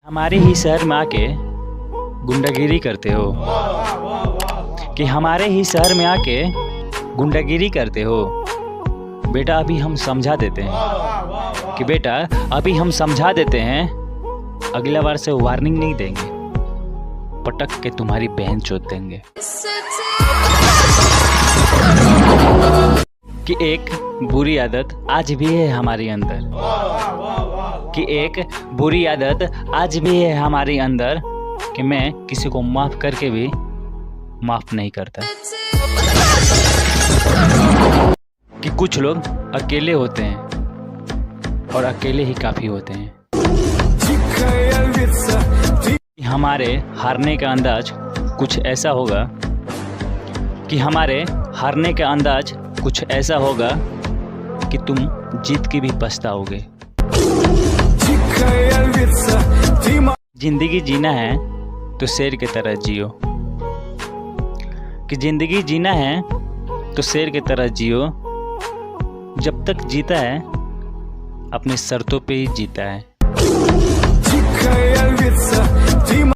हमारे ही शहर में आके गुंडागिरी करते हो कि हमारे ही शहर में आके गुंडागिरी करते हो। बेटा अभी हम समझा देते हैं कि बेटा अभी हम समझा देते हैं, अगला बार से वार्निंग नहीं देंगे, पटक के तुम्हारी बहन चोद देंगे। कि एक बुरी आदत आज भी है हमारे अंदर, कि एक बुरी आदत आज भी है हमारे अंदर, कि मैं किसी को माफ करके भी माफ नहीं करता। कि कुछ लोग अकेले होते हैं और अकेले ही काफी होते हैं। हमारे हारने का अंदाज कुछ ऐसा होगा, कि हमारे हारने का अंदाज कुछ ऐसा होगा कि तुम जीत के भी पछताओगे। जिंदगी जीना है तो शेर की तरह जियो, कि जिंदगी जीना है तो शेर की तरह जियो, जब तक जीता है अपने शर्तों पे ही जीता है।